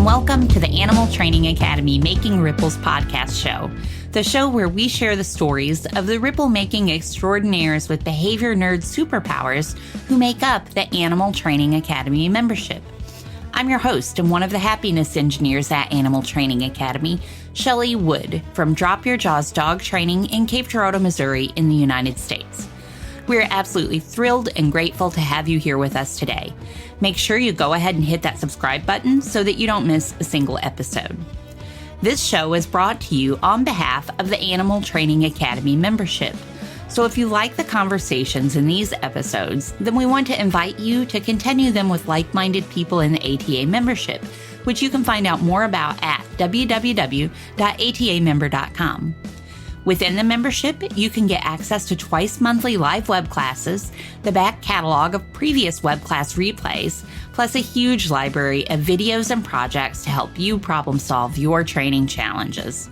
welcome to the Animal Training Academy Making Ripples podcast show, the show where we share the stories of the ripple-making extraordinaires with behavior nerd superpowers who make up the Animal Training Academy membership. I'm your host and one of the happiness engineers at Animal Training Academy, Shelley Wood from Drop Your Jaws Dog Training in Cape Girardeau, Missouri in the United States. We're absolutely thrilled and grateful to have you here with us today. Make sure you go ahead and hit that subscribe button so that you don't miss a single episode. This show is brought to you on behalf of the Animal Training Academy membership. So if you like the conversations in these episodes, then we want to invite you to continue them with like-minded people in the ATA membership, which you can find out more about at www.atamember.com. Within the membership, you can get access to twice monthly live web classes, the back catalog of previous web class replays, plus a huge library of videos and projects to help you problem solve your training challenges.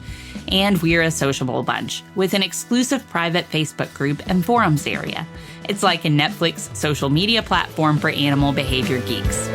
And we're a sociable bunch with an exclusive private Facebook group and forums area. It's like a Netflix social media platform for animal behavior geeks.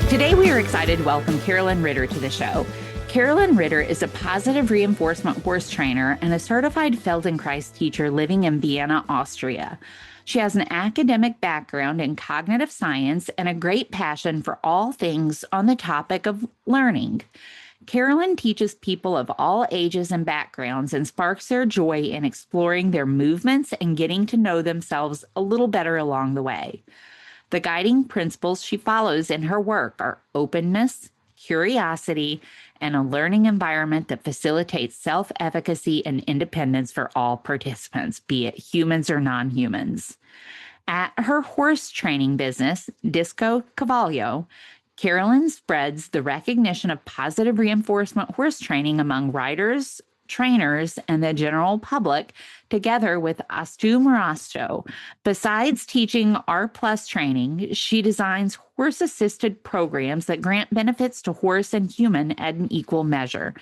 Today, we are excited to welcome Caroline Ritter to the show. Caroline Ritter is a positive reinforcement horse trainer and a certified Feldenkrais teacher living in Vienna, Austria. She has an academic background in cognitive science and a great passion for all things on the topic of learning. Caroline teaches people of all ages and backgrounds and sparks their joy in exploring their movements and getting to know themselves a little better along the way. The guiding principles she follows in her work are openness, curiosity, and a learning environment that facilitates self-efficacy and independence for all participants, be it humans or non-humans. At her horse training business, Disco Cavallo, Caroline spreads the recognition of positive reinforcement horse training among riders, trainers, and the general public, together with Astu Morasto. Besides teaching R+ training, she designs horse-assisted programs that grant benefits to horse and human at an equal measure.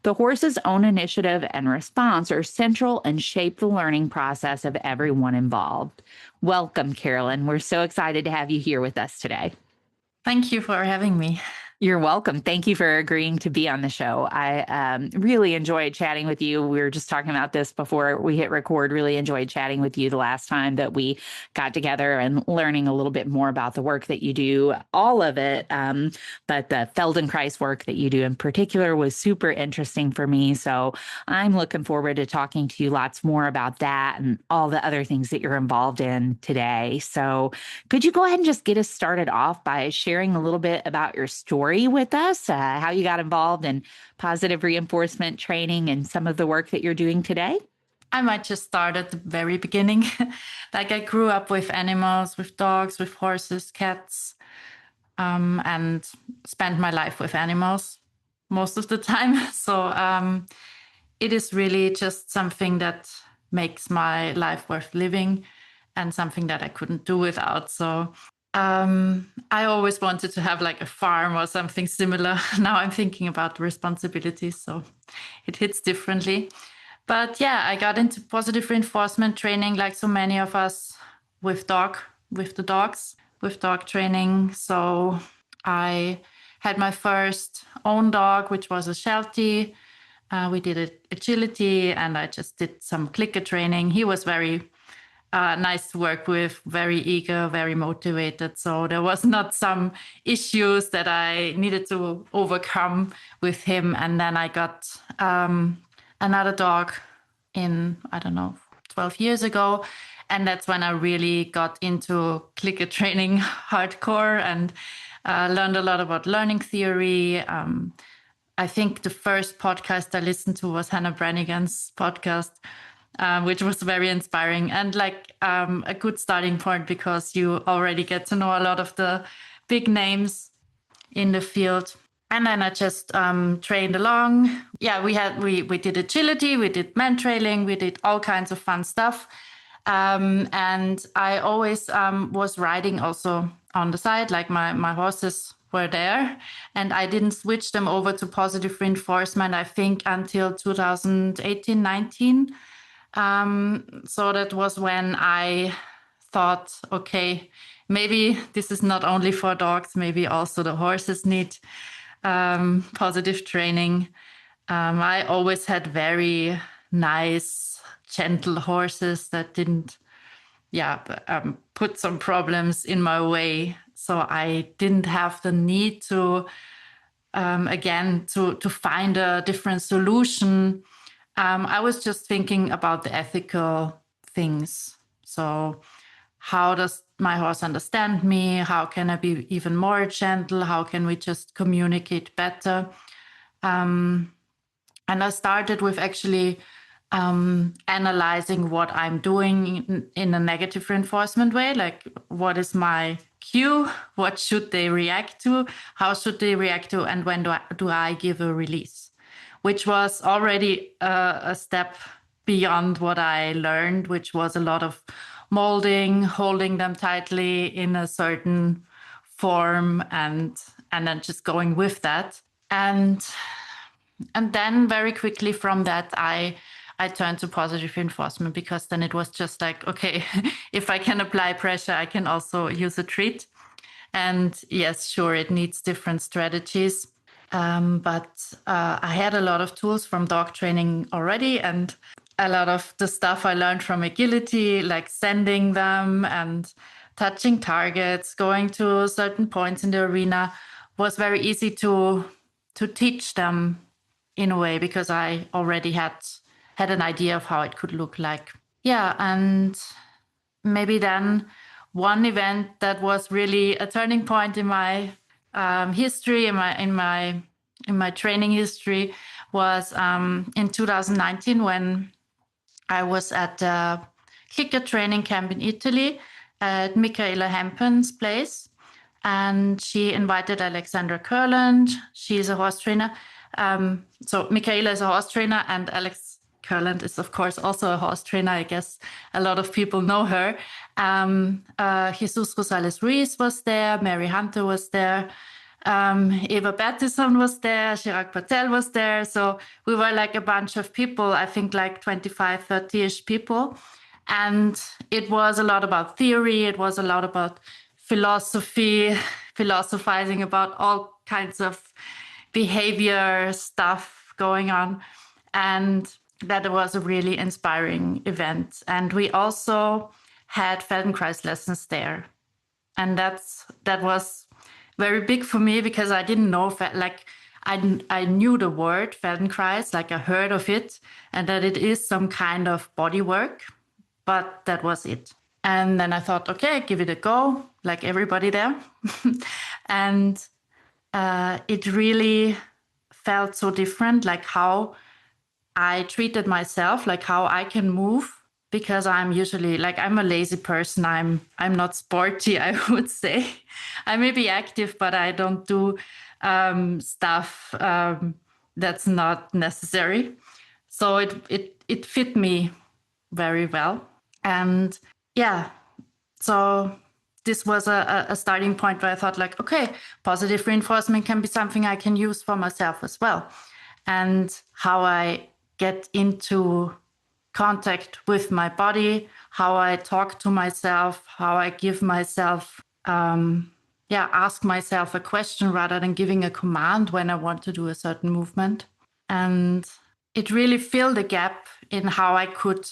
The horse's own initiative and response are central and shape the learning process of everyone involved. Welcome, Caroline. We're so excited to have you here with us today. Thank you for having me. You're welcome. Thank you for agreeing to be on the show. I really enjoyed chatting with you. We were just talking about this before we hit record. Really enjoyed chatting with you the last time that we got together and learning a little bit more about the work that you do, all of it. But the Feldenkrais work that you do in particular was super interesting for me. So I'm looking forward to talking to you lots more about that and all the other things that you're involved in today. So could you go ahead and just get us started off by sharing a little bit about your story with us, how you got involved in positive reinforcement training and some of the work that you're doing today? I might just start at the very beginning. Like I grew up with animals, with dogs, with horses, cats, and spent my life with animals most of the time. So it is really just something that makes my life worth living and something that I couldn't do without. So I always wanted to have like a farm or something similar. Now I'm thinking about the responsibilities, so it hits differently. But yeah, I got into positive reinforcement training like so many of us with dog training. So I had my first own dog, which was a Sheltie. We did agility and I just did some clicker training. He was very nice to work with, very eager, very motivated. So there was not some issues that I needed to overcome with him. And then I got another dog in, 12 years ago. And that's when I really got into clicker training hardcore and learned a lot about learning theory. I think the first podcast I listened to was Hannah Brannigan's podcast, which was very inspiring and like a good starting point because you already get to know a lot of the big names in the field. And then I just trained along. Yeah, we did agility, we did man trailing, we did all kinds of fun stuff. And I always was riding also on the side, like my horses were there. And I didn't switch them over to positive reinforcement, I think, until 2018, 19. So that was when I thought, okay, maybe this is not only for dogs, maybe also the horses need positive training. I always had very nice, gentle horses that didn't put some problems in my way. So I didn't have the need to, to find a different solution. I was just thinking about the ethical things. So how does my horse understand me? How can I be even more gentle? How can we just communicate better? And I started with actually analyzing what I'm doing in a negative reinforcement way. Like, what is my cue? What should they react to? How should they react to? And when do I give a release? Which was already a step beyond what I learned, which was a lot of molding, holding them tightly in a certain form, and then just going with that. And then very quickly from that, I turned to positive reinforcement, because then it was just like, okay, if I can apply pressure, I can also use a treat. And yes, sure, it needs different strategies. But I had a lot of tools from dog training already, and a lot of the stuff I learned from agility, like sending them and touching targets, going to certain points in the arena, was very easy to teach them in a way, because I already had an idea of how it could look like. Yeah, and maybe then one event that was really a turning point in my history, in my training history, was in 2019, when I was at a clicker training camp in Italy at Michaela Hempen's place, and she invited Alexandra Kurland. She's a horse trainer. So Michaela is a horse trainer, and Alex Kurland is, of course, also a horse trainer. I guess a lot of people know her. Jesus Rosales Ruiz was there. Mary Hunter was there. Eva Bertison was there. Chirag Patel was there. So we were like a bunch of people, I think like 25, 30-ish people. And it was a lot about theory. It was a lot about philosophy, philosophizing about all kinds of behavior stuff going on. And that was a really inspiring event. And we also had Feldenkrais lessons there. And that was very big for me, because I didn't know, I knew the word Feldenkrais, like I heard of it, and that it is some kind of body work, but that was it. And then I thought, okay, give it a go, like everybody there. And it really felt so different, like how I treated myself, like how I can move, because I'm usually like, I'm a lazy person. I'm not sporty, I would say. I may be active, but I don't do stuff that's not necessary. So it fit me very well. And yeah, so this was a starting point where I thought like, okay, positive reinforcement can be something I can use for myself as well. And how I get into contact with my body, how I talk to myself, how I give myself, ask myself a question rather than giving a command when I want to do a certain movement. And it really filled a gap in how I could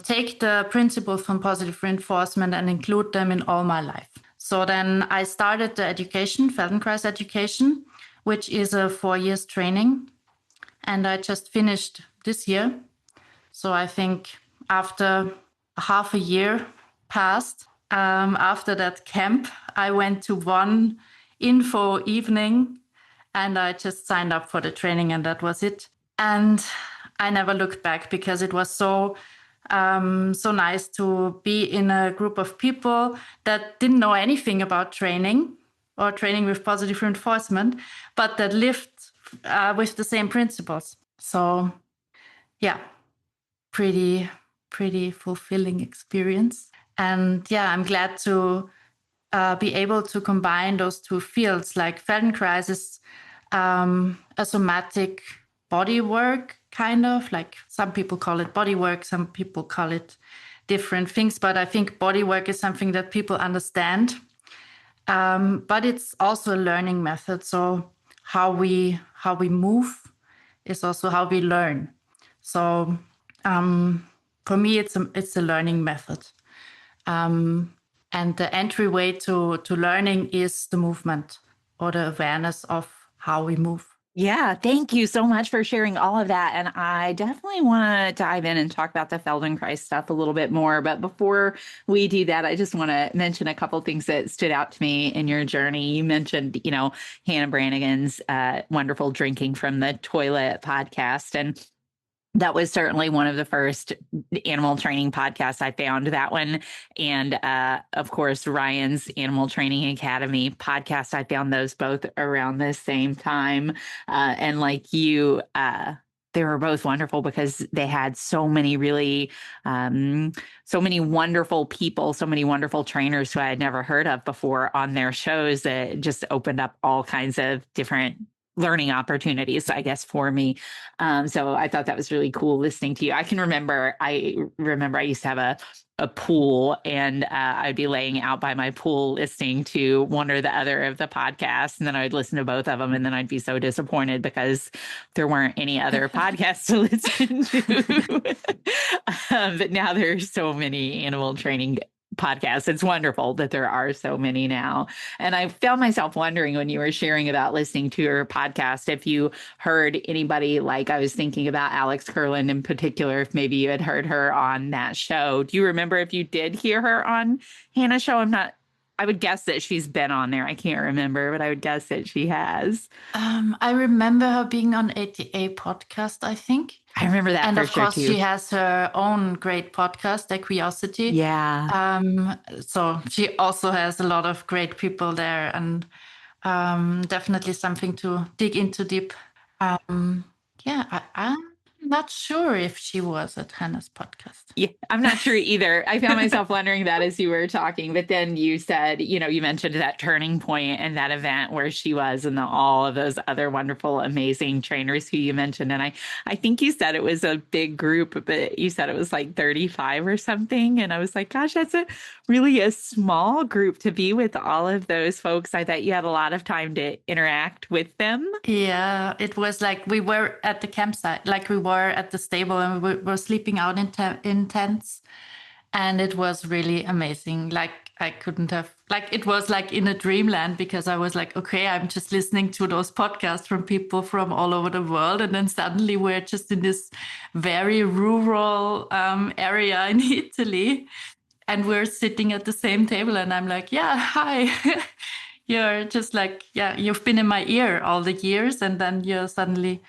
take the principles from positive reinforcement and include them in all my life. So then I started the education, Feldenkrais education, which is a 4 years training. And I just finished this year. So I think after half a year passed, after that camp, I went to one info evening and I just signed up for the training, and that was it. And I never looked back, because it was so nice to be in a group of people that didn't know anything about training or training with positive reinforcement, but that lived with the same principles. So yeah, pretty fulfilling experience. And yeah, I'm glad to be able to combine those two fields. Like Feldenkrais is a somatic body work, kind of like some people call it body work, some people call it different things, but I think body work is something that people understand. But it's also a learning method. So how we move is also how we learn. So for me, it's a learning method. And the entryway to learning is the movement or the awareness of how we move. Yeah, thank you so much for sharing all of that. And I definitely want to dive in and talk about the Feldenkrais stuff a little bit more. But before we do that, I just want to mention a couple of things that stood out to me in your journey. You mentioned, Hannah Brannigan's wonderful Drinking from the Toilet podcast. And that was certainly one of the first animal training podcasts I found, that one. And of course, Ryan's Animal Training Academy podcast. I found those both around the same time. And like you, they were both wonderful because they had so many really, so many wonderful people, so many wonderful trainers who I had never heard of before on their shows that just opened up all kinds of different learning opportunities, I guess, for me. So I thought that was really cool listening to you. I remember I used to have a pool, and I'd be laying out by my pool listening to one or the other of the podcasts. And then I'd listen to both of them. And then I'd be so disappointed because there weren't any other podcasts to listen to. But now there's so many animal training podcasts. It's wonderful that there are so many now. And I found myself wondering when you were sharing about listening to your podcast, if you heard anybody, like I was thinking about Alex Kurland in particular, if maybe you had heard her on that show. Do you remember if you did hear her on Hannah's show? I would guess that she's been on there. I can't remember, but I would guess that she has. I remember her being on ATA podcast, I think. I remember that. And for of sure course, too. she has her own great podcast, Equiosity. Yeah. So she also has a lot of great people there, and definitely something to dig into deep. I'm not sure if she was at Hannah's podcast. Yeah, I'm not sure either. I found myself wondering that as you were talking, but then you said, you mentioned that turning point and that event where she was, and all of those other wonderful, amazing trainers who you mentioned. And I think you said it was a big group, but you said it was like 35 or something. And I was like, gosh, that's really a small group to be with all of those folks. I bet you had a lot of time to interact with them. Yeah, it was like we were at the campsite, like we were at the stable, and we were sleeping out in tents, and it was really amazing. Like I couldn't have, like it was like in a dreamland, because I was like, okay, I'm just listening to those podcasts from people from all over the world, and then suddenly we're just in this very rural area in Italy, and we're sitting at the same table, and I'm like, yeah, hi. You're just like, yeah, you've been in my ear all the years, and then you're suddenly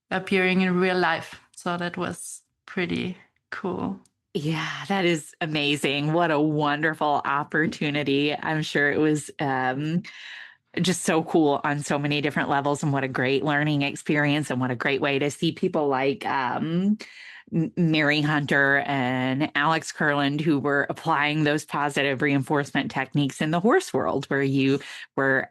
appearing in real life. So that was pretty cool. Yeah, that is amazing. What a wonderful opportunity. I'm sure it was just so cool on so many different levels, and what a great learning experience, and what a great way to see people like Mary Hunter and Alex Kurland, who were applying those positive reinforcement techniques in the horse world, where you were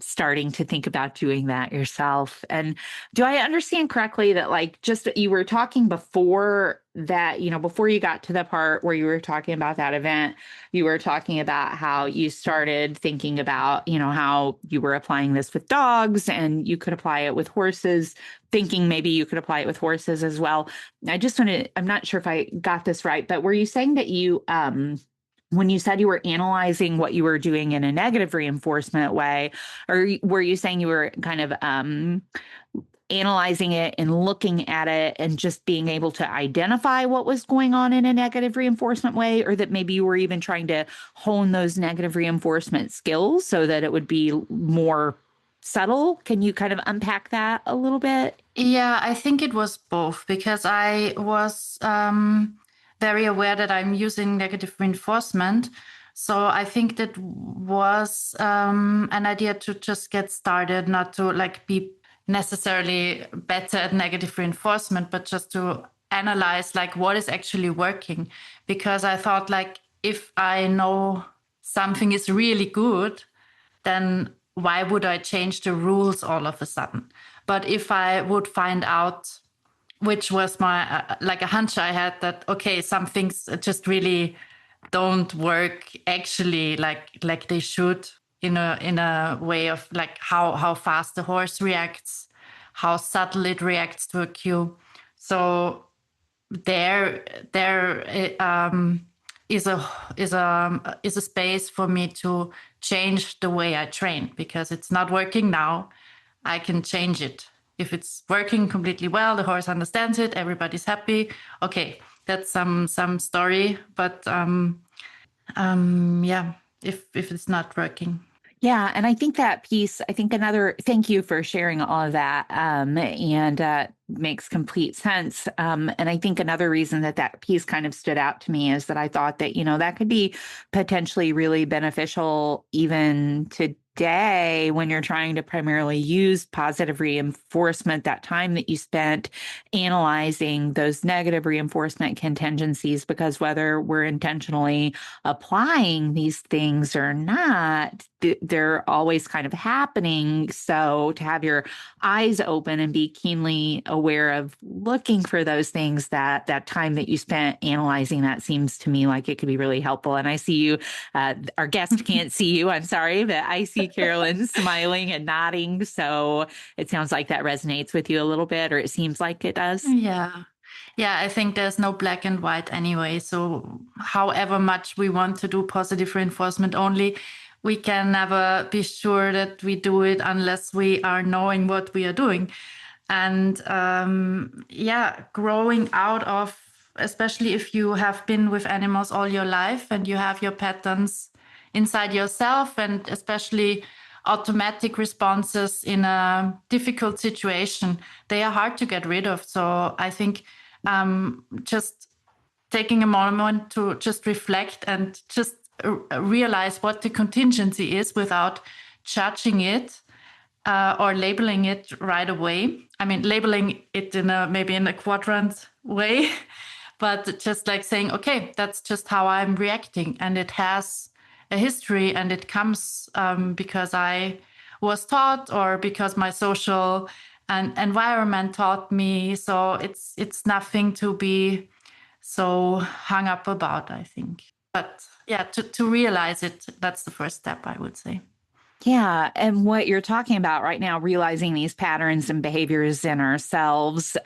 starting to think about doing that yourself. And do I understand correctly that, like, just you were talking before that, before you got to the part where you were talking about that event, you were talking about how you started thinking about, how you were applying this with dogs, and you could apply it with horses, thinking maybe you could apply it with horses as well. I'm not sure if I got this right, but were you saying that you, when you said you were analyzing what you were doing in a negative reinforcement way, or were you saying you were kind of analyzing it and looking at it and just being able to identify what was going on in a negative reinforcement way, or that maybe you were even trying to hone those negative reinforcement skills so that it would be more subtle? Can you kind of unpack that a little bit? Yeah, I think it was both, because I was very aware that I'm using negative reinforcement. So I think that was an idea to just get started, not to like be necessarily better at negative reinforcement, but just to analyze like what is actually working. Because I thought, like, if I know something is really good, then why would I change the rules all of a sudden? But if I would find out which was my like a hunch I had that, okay, some things just really don't work actually like they should, in a way of like how fast the horse reacts, how subtle it reacts to a cue. So there is a space for me to change the way I train, because it's not working now. I can change it. If it's working completely well, the horse understands it, everybody's happy. Okay, that's some story. But yeah, if it's not working. Yeah, and I think that piece, I think another, thank you for sharing all of that. And makes complete sense. And I think another reason that that piece kind of stood out to me is that I thought that, that could be potentially really beneficial even today when you're trying to primarily use positive reinforcement, that time that you spent analyzing those negative reinforcement contingencies, because whether we're intentionally applying these things or not, they're always kind of happening. So to have your eyes open and be keenly aware of looking for those things, that time that you spent analyzing that seems to me like it could be really helpful. And I see you, our guest can't see you, I'm sorry, but I see Caroline smiling and nodding. So it sounds like that resonates with you a little bit, or it seems like it does. Yeah. Yeah, I think there's no black and white anyway. So however much we want to do positive reinforcement only, we can never be sure that we do it unless we are knowing what we are doing. And yeah, growing out of, especially if you have been with animals all your life and you have your patterns inside yourself, and especially automatic responses in a difficult situation, they are hard to get rid of. So I think just taking a moment to just reflect and just realize what the contingency is without judging it or labeling it right away. I mean, labeling it in maybe in a quadrant way, but just like saying, okay, that's just how I'm reacting, and it has a history, and it comes because I was taught, or because my social and environment taught me. So it's nothing to be so hung up about, I think. But yeah, to realize it, that's the first step, I would say. Yeah. And what you're talking about right now, realizing these patterns and behaviors in ourselves,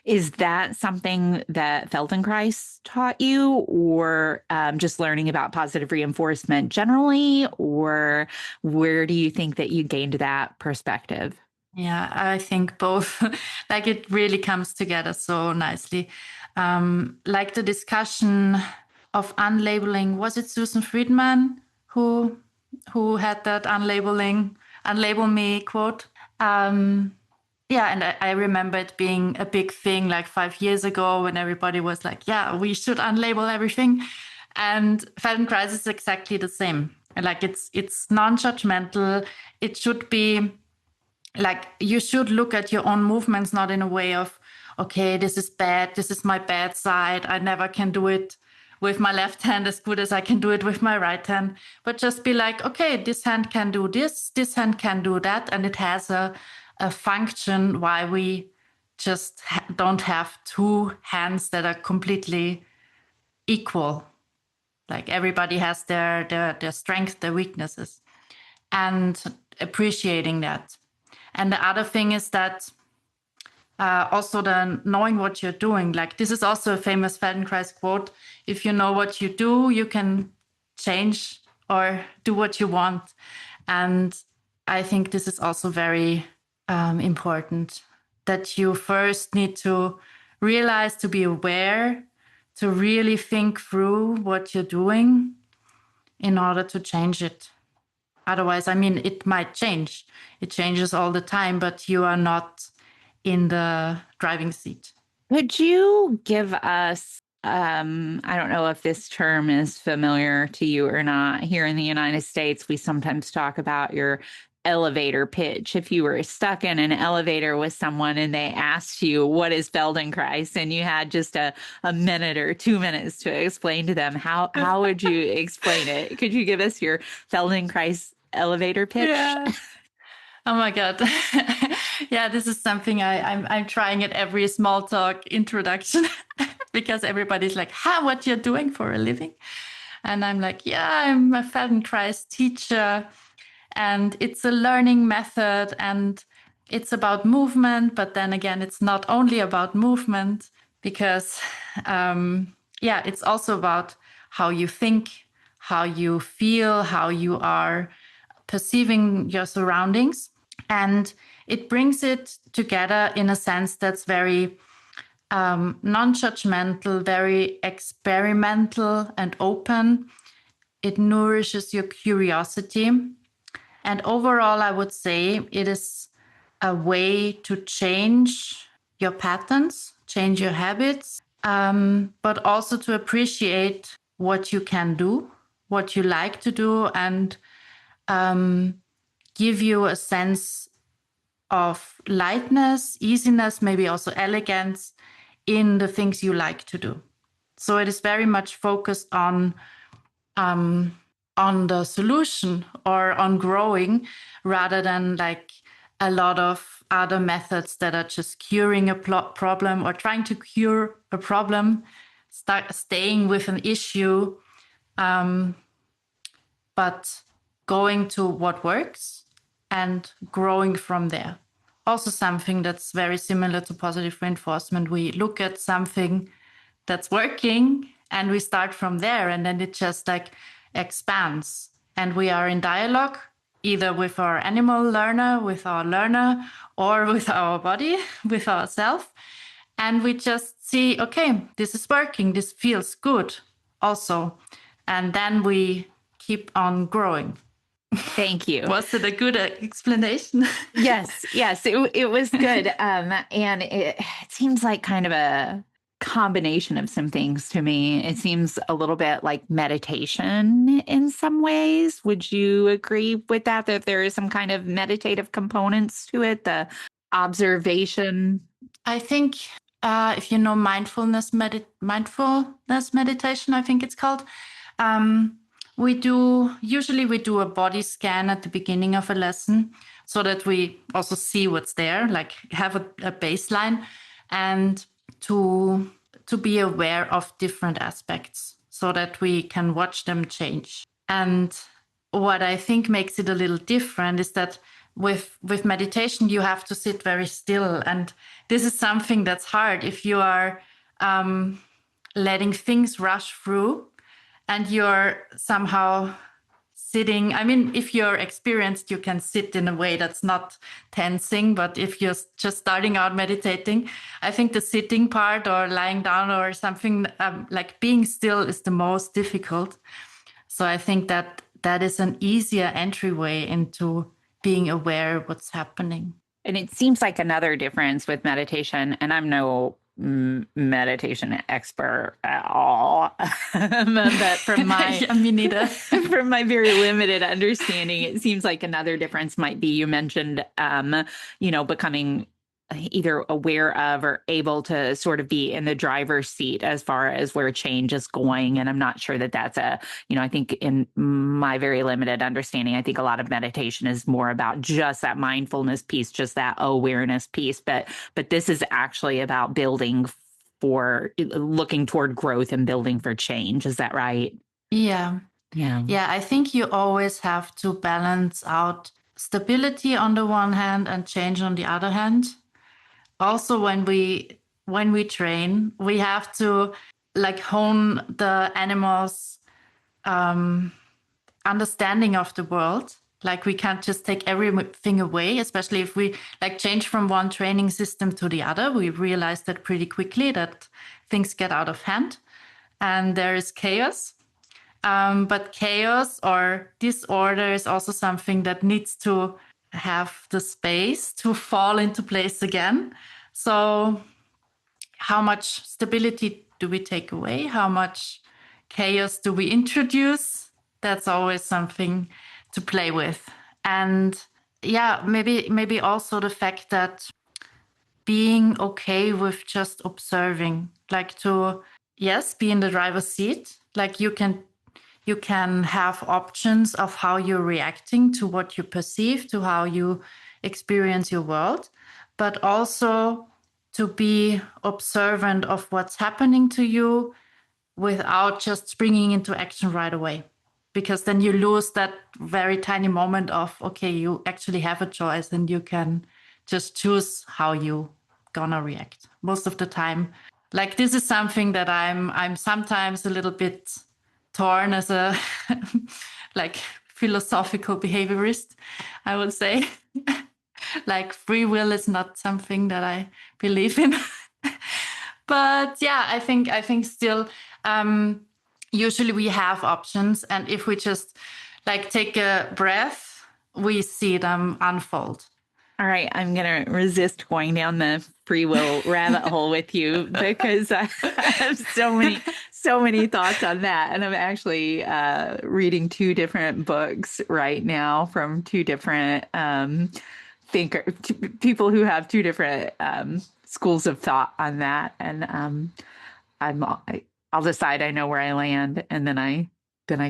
is that something that Feldenkrais taught you, or just learning about positive reinforcement generally? Or where do you think that you gained that perspective? Yeah, I think both. Like it really comes together so nicely. Like the discussion of unlabeling, was it Susan Friedman who had that unlabel me quote? Yeah, and I remember it being a big thing like 5 years ago, when everybody was like, yeah, we should unlabel everything. And Feldenkrais is exactly the same. Like it's non-judgmental. It should be like, you should look at your own movements, not in a way of, okay, this is bad, this is my bad side, I never can do it with my left hand as good as I can do it with my right hand. But just be like, okay, this hand can do this hand can do that, and it has a function why we just don't have two hands that are completely equal. Like everybody has their strengths, their weaknesses, and appreciating that. And the other thing is that also the knowing what you're doing. Like this is also a famous Feldenkrais quote: if you know what you do, you can change or do what you want. And I think this is also very important, that you first need to realize, to be aware, to really think through what you're doing in order to change it. Otherwise, I mean, it might change. It changes all the time, but you are not in the driving seat. Could you give us, I don't know if this term is familiar to you or not. Here in the United States, we sometimes talk about your elevator pitch. If you were stuck in an elevator with someone and they asked you, what is Feldenkrais? And you had just a minute or 2 minutes to explain to them, how would you explain it? Could you give us your Feldenkrais elevator pitch? Yeah. Oh my God. Yeah, this is something I'm trying at every small talk introduction because everybody's like, what you're doing for a living? And I'm like, yeah, I'm a Feldenkrais teacher, and it's a learning method, and it's about movement. But then again, it's not only about movement, because it's also about how you think, how you feel, how you are perceiving your surroundings. And it brings it together in a sense that's very non-judgmental, very experimental and open. It nourishes your curiosity. And overall, I would say it is a way to change your patterns, change your habits, but also to appreciate what you can do, what you like to do, and give you a sense of lightness, easiness, maybe also elegance in the things you like to do. So it is very much focused on the solution or on growing, rather than like a lot of other methods that are just curing a problem or trying to cure a problem, staying with an issue, but going to what works and growing from there. Also something that's very similar to positive reinforcement. We look at something that's working and we start from there, and then it just like expands. And we are in dialogue either with our animal learner, with our learner, or with our body, with ourselves. And we just see, okay, this is working, this feels good also. And then we keep on growing. Thank you. Was it a good explanation? Yes, it was good. And it seems like kind of a combination of some things to me. It seems a little bit like meditation in some ways. Would you agree with that there is some kind of meditative components to it, the observation? I think if you know mindfulness meditation, I think it's called. We do a body scan at the beginning of a lesson so that we also see what's there, like have a baseline, and to be aware of different aspects so that we can watch them change. And what I think makes it a little different is that with meditation, you have to sit very still. And this is something that's hard if you are letting things rush through and you're somehow sitting. I mean, if you're experienced, you can sit in a way that's not tensing. But if you're just starting out meditating, I think the sitting part or lying down or something like being still is the most difficult. So I think that is an easier entryway into being aware of what's happening. And it seems like another difference with meditation, and I'm no meditation expert at all, but from my me neither. from my very limited understanding, it seems like another difference might be, you mentioned becoming either aware of or able to sort of be in the driver's seat as far as where change is going. And I'm not sure that that's I think in my very limited understanding, I think a lot of meditation is more about just that mindfulness piece, just that awareness piece. But this is actually about looking toward growth and building for change. Is that right? Yeah. I think you always have to balance out stability on the one hand and change on the other hand. Also, when we train, we have to like hone the animals' understanding of the world. Like we can't just take everything away, especially if we like change from one training system to the other. We realize that pretty quickly that things get out of hand and there is chaos. But chaos or disorder is also something that needs to have the space to fall into place again. So how much stability do we take away? How much chaos do we introduce? That's always something to play with. And maybe also the fact that being okay with just observing, like to, yes, be in the driver's seat. Like you can have options of how you're reacting to what you perceive, to how you experience your world. but also to be observant of what's happening to you without just springing into action right away. Because then you lose that very tiny moment of, okay, you actually have a choice and you can just choose how you gonna react. Most of the time, like this is something that I'm sometimes a little bit torn as a like philosophical behaviorist, I would say. Like free will is not something that I believe in. But yeah, I think still usually we have options, and if we just like take a breath, we see them unfold. All right, I'm going to resist going down the free will rabbit hole with you because I have so many thoughts on that. And I'm actually reading two different books right now from two different people who have two different schools of thought on that. And I'll decide I know where I land, and then I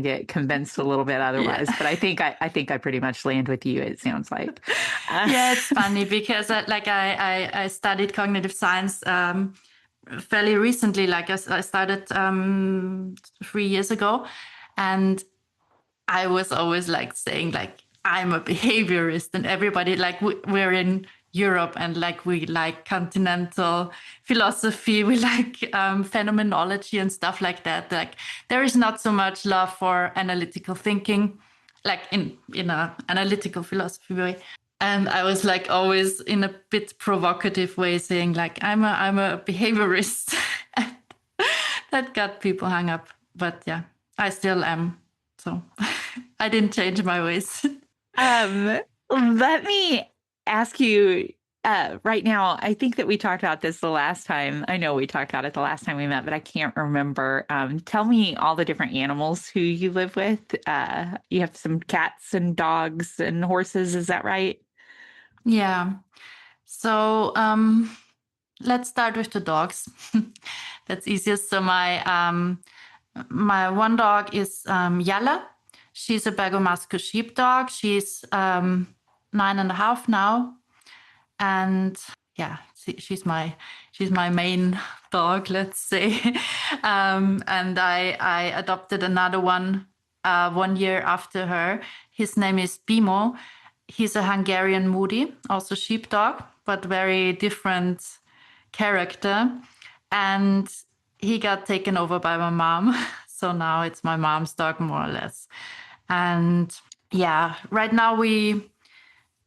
get convinced a little bit otherwise. Yeah. But I think I pretty much land with you, it sounds like. Yeah, it's funny because I studied cognitive science fairly recently. Like I started 3 years ago, and I was always like saying like I'm a behaviorist, and everybody like we're in Europe and like we like continental philosophy, we like phenomenology and stuff like that. Like there is not so much love for analytical thinking, like in a analytical philosophy way. And I was like always in a bit provocative way saying like I'm a behaviorist. That got people hung up, but yeah, I still am. So I didn't change my ways. Let me ask you right now. I think that we talked about this the last time. I know we talked about it the last time we met, but I can't remember. Tell me all the different animals who you live with. You have some cats and dogs and horses. Is that right? Yeah. So let's start with the dogs. That's easiest. So my one dog is Yalla. She's a Bergamasco sheepdog. She's 9.5 now, and yeah, she's my main dog, let's say. And I adopted another one 1 year after her. His name is Bimo. He's a Hungarian Moody, also sheepdog, but very different character. And he got taken over by my mom. So now it's my mom's dog, more or less. And yeah, right now we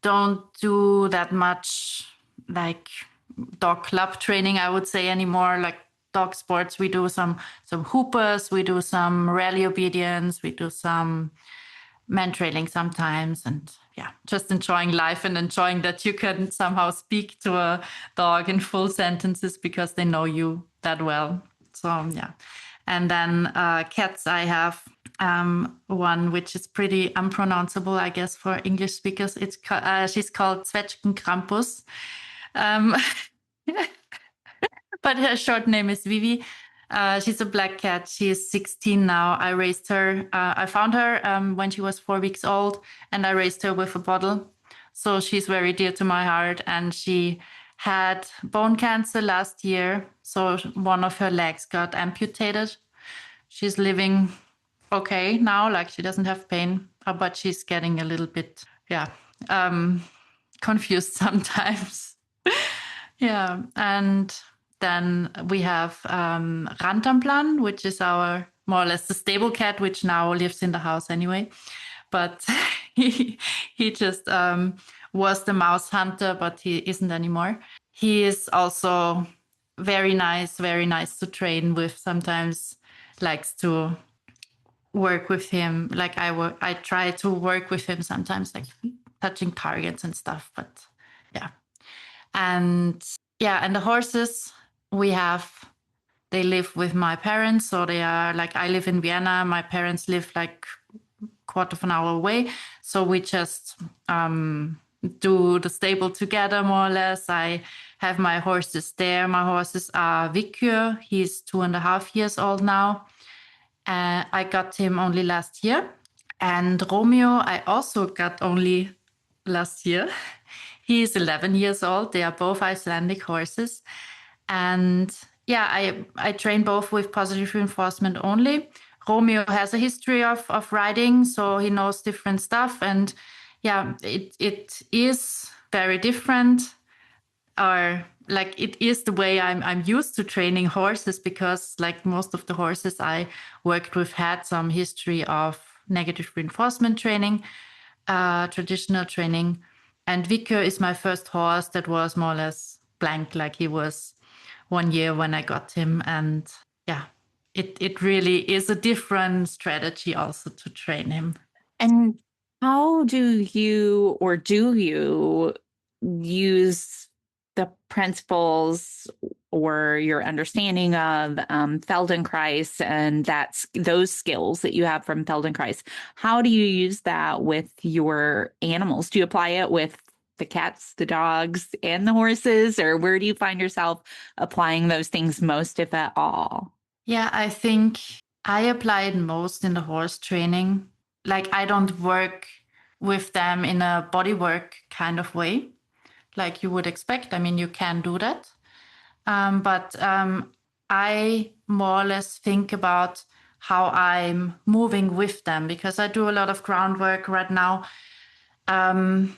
don't do that much like dog club training, I would say, anymore. Like dog sports, we do some hoopers, we do some rally obedience, we do some man trailing sometimes, and yeah, just enjoying life and enjoying that you can somehow speak to a dog in full sentences because they know you that well. So yeah. And then cats, I have one which is pretty unpronounceable, I guess, for English speakers. She's called Zwetschgen Krampus. But her short name is Vivi. She's a black cat. She is 16 now. I raised her. I found her when she was 4 weeks old, and I raised her with a bottle. So she's very dear to my heart. And she had bone cancer last year. So one of her legs got amputated. She's living okay now. Like she doesn't have pain, but she's getting a little bit, confused sometimes. Yeah. And then we have Rantanplan, which is our more or less the stable cat, which now lives in the house anyway. But he just was the mouse hunter, but he isn't anymore. He is also very nice to train with. Sometimes likes to work with him. Like I try to work with him sometimes, like touching targets and stuff. But yeah, and the horses. They live with my parents. So they are like, I live in Vienna. My parents live like quarter of an hour away. So we just do the stable together, more or less. I have my horses there. My horses are Vikur. He's 2.5 years old now. I got him only last year. And Romeo, I also got only last year. He's 11 years old. They are both Icelandic horses. And yeah, I train both with positive reinforcement only. Romeo has a history of riding, so he knows different stuff. And yeah, it is very different, or like it is the way I'm used to training horses, because like most of the horses I worked with had some history of negative reinforcement training, traditional training. And Vicker is my first horse that was more or less blank, like he was 1 year when I got him. And yeah, it really is a different strategy also to train him. And how do you use the principles or your understanding of Feldenkrais and those skills that you have from Feldenkrais? How do you use that with your animals? Do you apply it with the cats, the dogs, and the horses, or where do you find yourself applying those things most, if at all? Yeah, I think I apply it most in the horse training. Like I don't work with them in a bodywork kind of way, like you would expect. I mean, you can do that. But I more or less think about how I'm moving with them, because I do a lot of groundwork right now. And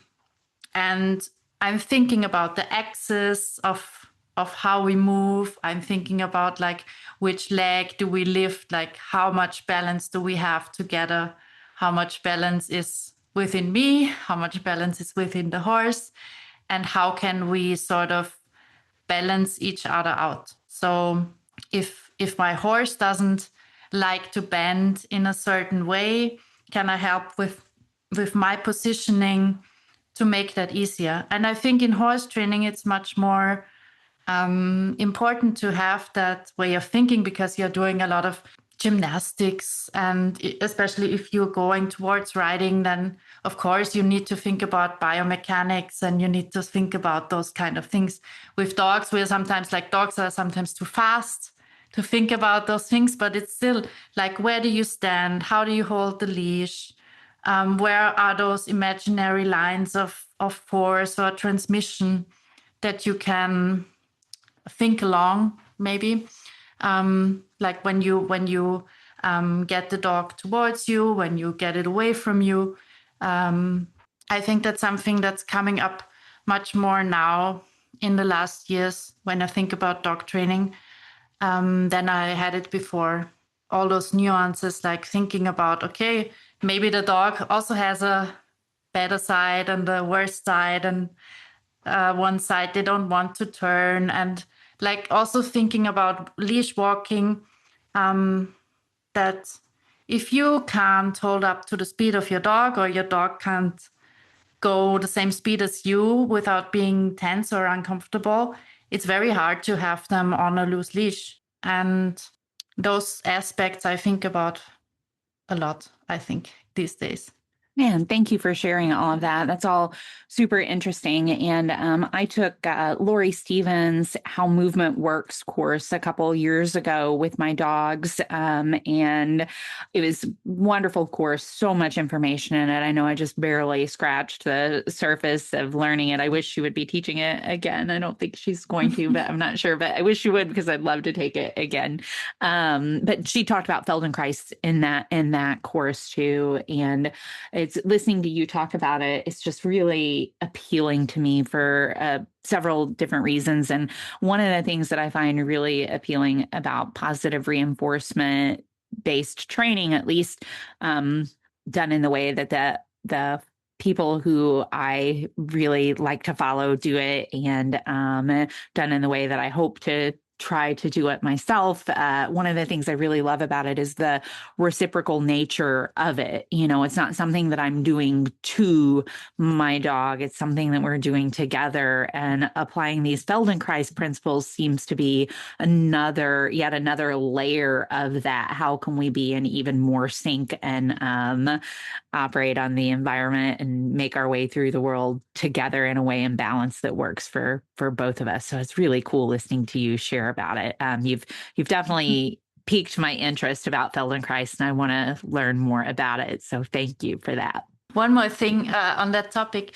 I'm thinking about the axis of how we move. I'm thinking about like which leg do we lift, like how much balance do we have together, how much balance is within me, how much balance is within the horse, and how can we sort of balance each other out. So if my horse doesn't like to bend in a certain way, can I help with my positioning to make that easier? And I think in horse training, it's much more important to have that way of thinking, because you're doing a lot of gymnastics, and especially if you're going towards riding, then of course you need to think about biomechanics and you need to think about those kind of things. With dogs, dogs are sometimes too fast to think about those things, but it's still like, where do you stand? How do you hold the leash? Where are those imaginary lines of force or transmission that you can think along, maybe? Like when you get the dog towards you, when you get it away from you. I think that's something that's coming up much more now in the last years when I think about dog training than I had it before. All those nuances, like thinking about, okay, maybe the dog also has a better side and the worst side, and one side they don't want to turn, and like also thinking about leash walking, that if you can't hold up to the speed of your dog, or your dog can't go the same speed as you without being tense or uncomfortable, it's very hard to have them on a loose leash. And those aspects I think about a lot, I think, these days. Man, thank you for sharing all of that. That's all super interesting. And I took Lori Stevens' How Movement Works course a couple years ago with my dogs. And it was a wonderful course, so much information in it. I know I just barely scratched the surface of learning it. I wish she would be teaching it again. I don't think she's going to, but I'm not sure. But I wish she would, because I'd love to take it again. But she talked about Feldenkrais in that course too. And it's listening to you talk about it, it's just really appealing to me for several different reasons. And one of the things that I find really appealing about positive reinforcement based training, at least done in the way that the people who I really like to follow do it, and done in the way that I hope to try to do it myself. One of the things I really love about it is the reciprocal nature of it. You know, it's not something that I'm doing to my dog. It's something that we're doing together, and applying these Feldenkrais principles seems to be yet another layer of that. How can we be in even more sync and operate on the environment and make our way through the world together in a way and balance that works for both of us? So it's really cool listening to you share about it. You've definitely piqued my interest about Feldenkrais, and I want to learn more about it. So thank you for that. One more thing on that topic,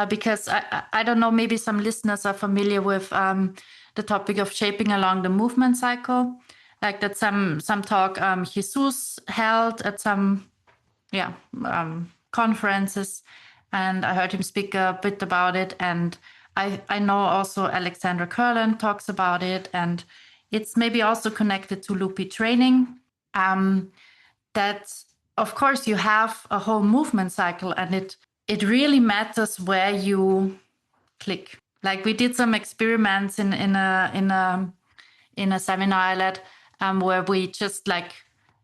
because I don't know, maybe some listeners are familiar with the topic of shaping along the movement cycle, like that some talk Jesus held at some conferences, and I heard him speak a bit about it. And I know also Alexandra Kurland talks about it, and it's maybe also connected to loopy training. That of course you have a whole movement cycle, and it really matters where you click. Like we did some experiments in a seminar I led, where we just like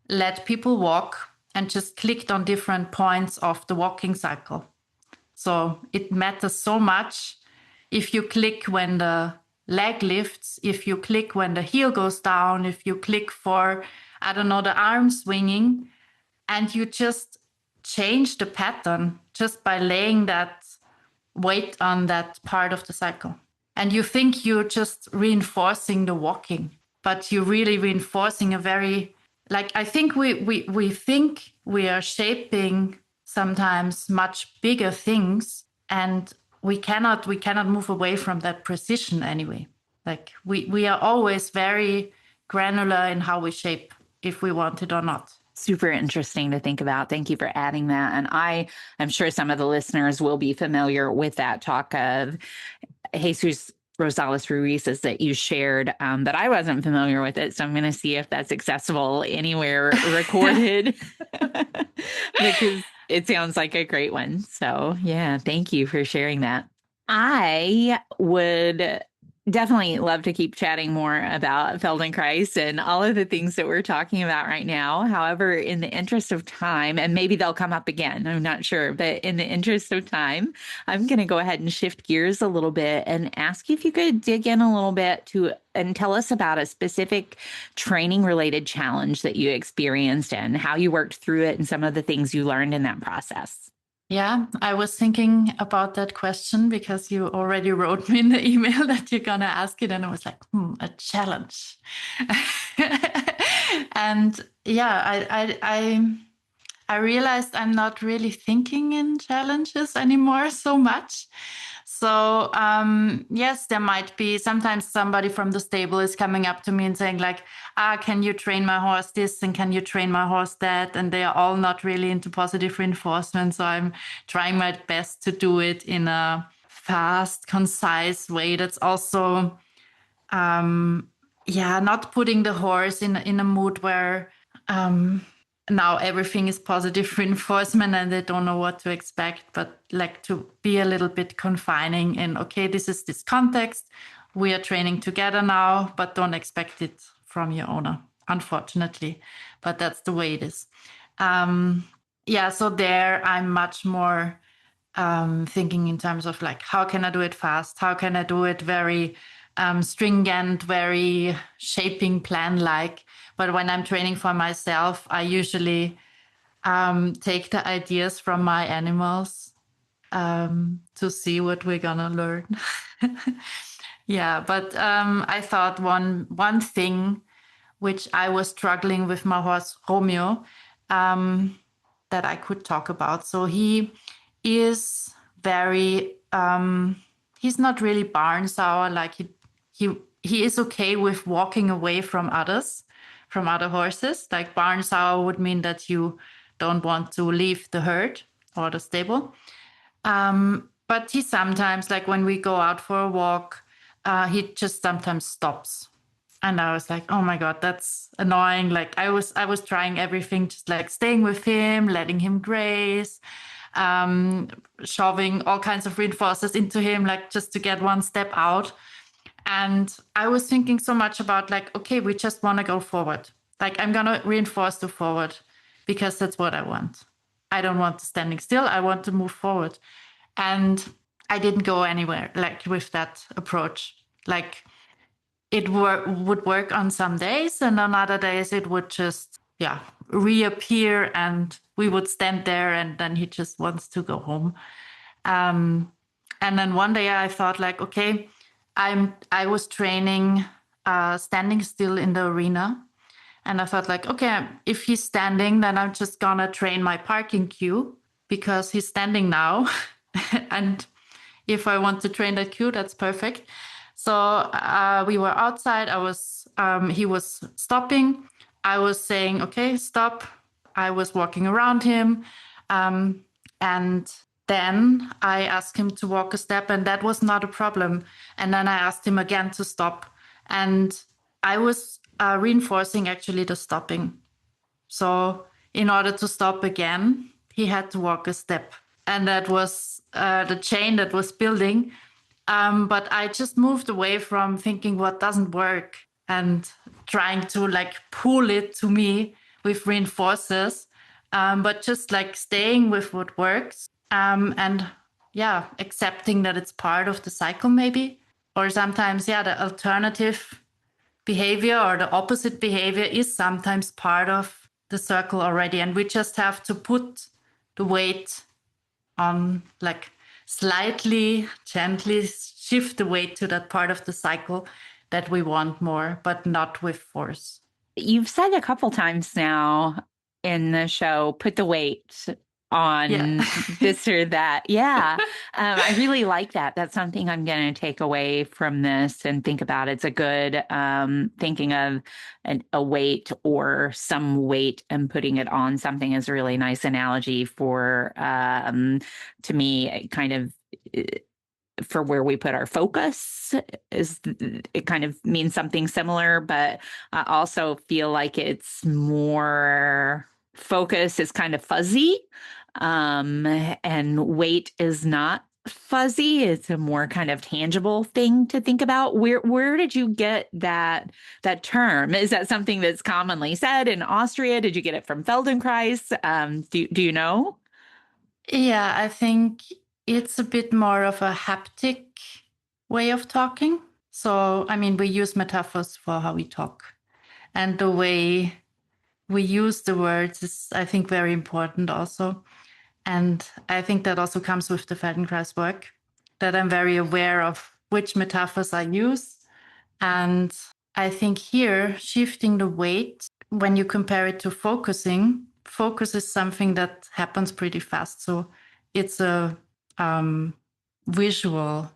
let people walk and just clicked on different points of the walking cycle. So it matters so much if you click when the leg lifts, if you click when the heel goes down, if you click for, I don't know, the arm swinging, and you just change the pattern just by laying that weight on that part of the cycle. And you think you're just reinforcing the walking, but you're really reinforcing a very, like, I think we think we are shaping sometimes much bigger things, and we cannot move away from that precision anyway. Like we are always very granular in how we shape, if we want it or not. Super interesting to think about. Thank you for adding that. And I'm sure some of the listeners will be familiar with that talk of Jesus Rosales Ruiz's that you shared, but I wasn't familiar with it. So I'm going to see if that's accessible anywhere recorded because it sounds like a great one. So yeah, thank you for sharing that. I would definitely love to keep chatting more about Feldenkrais and all of the things that we're talking about right now. However, in the interest of time, and maybe they'll come up again, I'm not sure, but in the interest of time, I'm going to go ahead and shift gears a little bit and ask you if you could dig in a little bit and tell us about a specific training related challenge that you experienced and how you worked through it and some of the things you learned in that process. Yeah, I was thinking about that question because you already wrote me in the email that you're going to ask it. And I was like, a challenge. And yeah, I realized I'm not really thinking in challenges anymore so much. So yes, there might be sometimes somebody from the stable is coming up to me and saying like, can you train my horse this and can you train my horse that? And they are all not really into positive reinforcement. So I'm trying my best to do it in a fast, concise way. That's also, not putting the horse in a mood where now everything is positive reinforcement and they don't know what to expect, but like to be a little bit confining in, okay, this is this context. We are training together now, but don't expect it from your owner, unfortunately. But that's the way it is. So there I'm much more thinking in terms of like, how can I do it fast? How can I do it very stringent, very shaping plan-like? But when I'm training for myself, I usually take the ideas from my animals to see what we're gonna learn. Yeah, but I thought one thing which I was struggling with my horse Romeo that I could talk about. So he is very he's not really barn sour. Like he is okay with walking away from others, from other horses. Like barn sour would mean that you don't want to leave the herd or the stable. But he sometimes, like when we go out for a walk, he just sometimes stops. And I was like, oh my God, that's annoying. Like I was trying everything, just like staying with him, letting him graze, shoving all kinds of reinforcers into him, like just to get one step out. And I was thinking so much about like, okay, we just want to go forward. Like I'm going to reinforce the forward because that's what I want. I don't want standing still. I want to move forward. And I didn't go anywhere like with that approach. Like it would work on some days and on other days it would just, reappear and we would stand there and then he just wants to go home. And then one day I thought like, okay, I was training standing still in the arena. And I thought like, okay, if he's standing, then I'm just gonna train my parking cue because he's standing now. And if I want to train that cue, that's perfect. So we were outside. He was stopping. I was saying, okay, stop. I was walking around him. And then I asked him to walk a step, and that was not a problem. And then I asked him again to stop. And I was reinforcing actually the stopping. So in order to stop again, he had to walk a step. And that was the chain that was building. But I just moved away from thinking what doesn't work and trying to like pull it to me with reinforcers, but just like staying with what works, and yeah, accepting that it's part of the cycle maybe. Or sometimes, yeah, the alternative behavior or the opposite behavior is sometimes part of the circle already. And we just have to put the weight on, like slightly, gently shift the weight to that part of the cycle that we want more, but not with force. You've said a couple times now in the show, put the weight on this or that. Yeah. I really like that. That's something I'm going to take away from this and think about. It's a good thinking of a weight or some weight and putting it on something is a really nice analogy for, to me, kind of for where we put our focus. Is it kind of means something similar, but I also feel like it's more focus is kind of fuzzy, and weight is not fuzzy. It's a more kind of tangible thing to think about. Where did you get that term? Is that something that's commonly said in Austria? Did you get it from Feldenkrais? Do you know? Yeah, I think it's a bit more of a haptic way of talking. So, I mean, we use metaphors for how we talk. And the way we use the words is, I think, very important also. And I think that also comes with the Feldenkrais work, that I'm very aware of which metaphors I use. And I think here, shifting the weight, when you compare it to focusing, focus is something that happens pretty fast. So it's a visual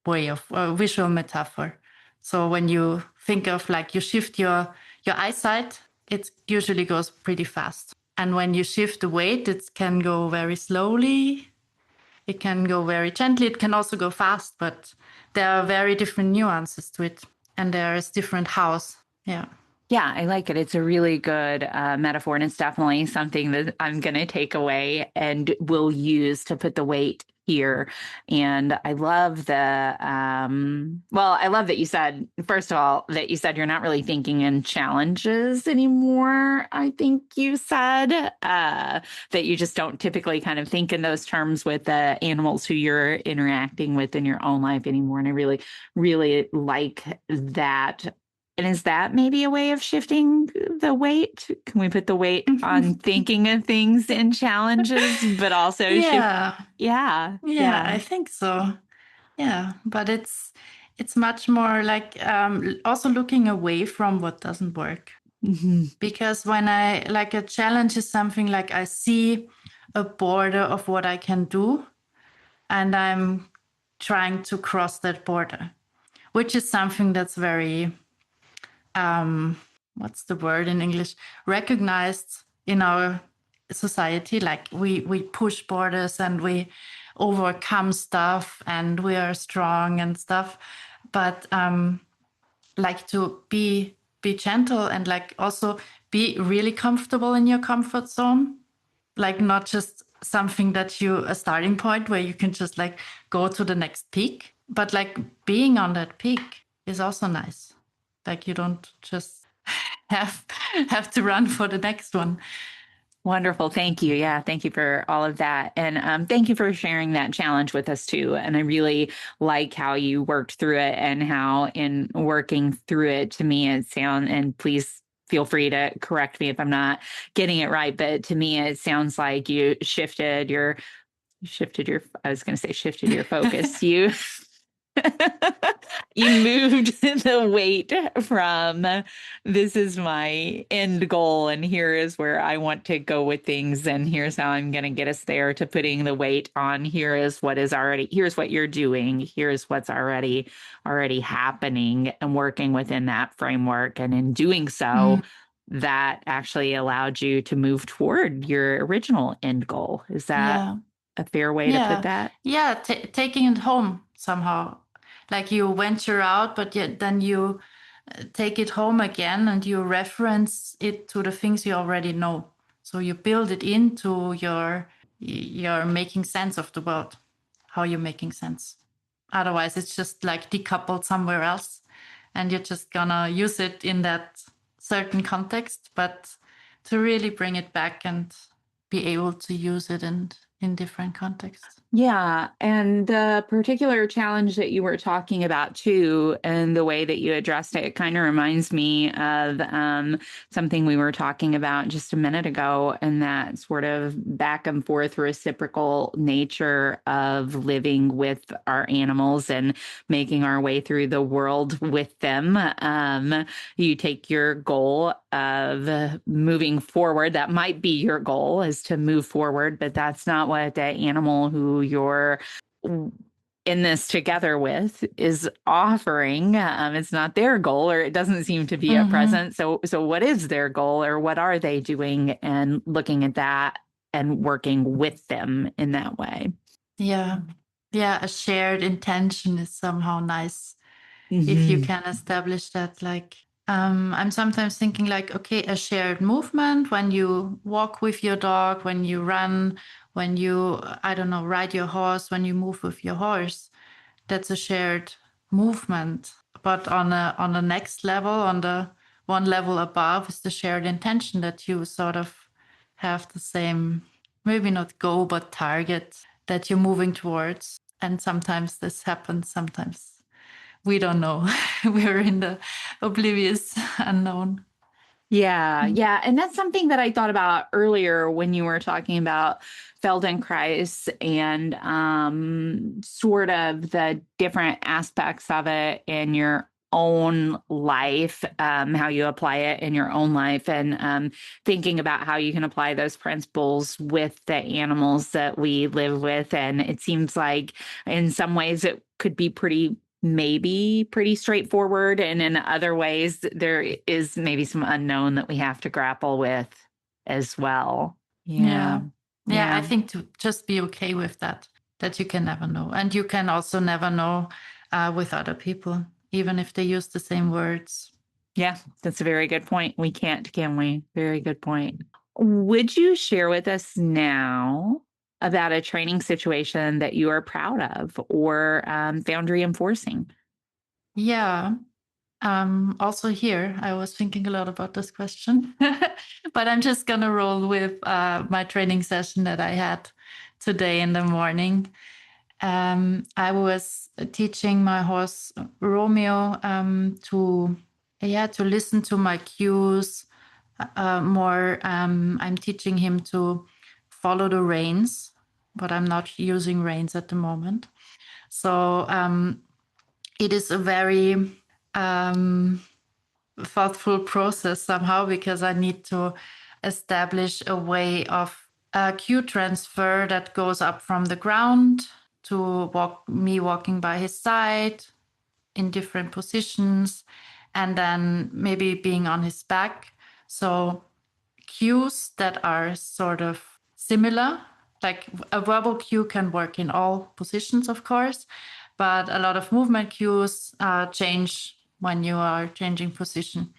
way of visual metaphor. So when you think of like you shift your eyesight, it usually goes pretty fast. And when you shift the weight, it can go very slowly. It can go very gently. It can also go fast, but there are very different nuances to it. And there is different hows. Yeah. Yeah, I like it. It's a really good metaphor, and it's definitely something that I'm going to take away and will use to put the weight here. And I love I love that you said, first of all, that you said you're not really thinking in challenges anymore. I think you said that you just don't typically kind of think in those terms with the animals who you're interacting with in your own life anymore. And I really, really like that. And is that maybe a way of shifting the weight? Can we put the weight on thinking of things in challenges, but also Yeah. Yeah. I think so. Yeah, but it's much more like also looking away from what doesn't work. Mm-hmm. Because when I like a challenge is something like I see a border of what I can do, and I'm trying to cross that border, which is something that's very what's the word in English? Recognized in our society. Like we push borders and we overcome stuff and we are strong and stuff. But like to be gentle and like also be really comfortable in your comfort zone. Like not just something that a starting point where you can just like go to the next peak, but like being on that peak is also nice. Like you don't just have to run for the next one. Wonderful. Thank you. Yeah. Thank you for all of that. And thank you for sharing that challenge with us too. And I really like how you worked through it and how in working through it, to me, and please feel free to correct me if I'm not getting it right. But to me, it sounds like you shifted your focus. You moved the weight from this is my end goal, and here is where I want to go with things, and here's how I'm going to get us there, to putting the weight on here is what is already, here's what you're doing, here's what's already happening, and working within that framework. And in doing so, that actually allowed you to move toward your original end goal. Is that Yeah. a fair way to put that? Yeah, taking it home somehow. Like you venture out, but yet then you take it home again and you reference it to the things you already know. So you build it into your making sense of the world, how you're making sense. Otherwise, it's just like decoupled somewhere else, and you're just gonna use it in that certain context. But to really bring it back and be able to use it in different contexts. Yeah. And the particular challenge that you were talking about too, and the way that you addressed it, kind of reminds me of something we were talking about just a minute ago, and that sort of back and forth reciprocal nature of living with our animals and making our way through the world with them. You take your goal of moving forward. That might be your goal, is to move forward, but that's not what the animal who you're in this together with is offering. It's not their goal, or it doesn't seem to be at present. So what is their goal, or what are they doing, and looking at that and working with them in that way. Yeah. Yeah. A shared intention is somehow nice if you can establish that. Like, I'm sometimes thinking like, okay, a shared movement when you walk with your dog, when you run, when you, I don't know, ride your horse, when you move with your horse, that's a shared movement. But on the next level, on the one level above, is the shared intention that you sort of have the same, maybe not goal, but target that you're moving towards. And sometimes this happens, sometimes we don't know. We're in the oblivious unknown. Yeah, yeah. And that's something that I thought about earlier when you were talking about Feldenkrais and sort of the different aspects of it in your own life, how you apply it in your own life, and thinking about how you can apply those principles with the animals that we live with. And it seems like in some ways it could be maybe pretty straightforward, and in other ways there is maybe some unknown that we have to grapple with as well. Yeah, I think to just be okay with that you can never know, and you can also never know with other people, even if they use the same words. Yeah, that's a very good point. We can't, can we? Very good point. Would you share with us now about a training situation that you are proud of or found reinforcing? Yeah. Also here, I was thinking a lot about this question, but I'm just gonna roll with my training session that I had today in the morning. I was teaching my horse Romeo to listen to my cues more. I'm teaching him to follow the reins, but I'm not using reins at the moment. So it is a very thoughtful process somehow, because I need to establish a way of cue transfer that goes up from the ground to me walking by his side in different positions, and then maybe being on his back. So cues that are sort of similar, like a verbal cue can work in all positions, of course, but a lot of movement cues change when you are changing position.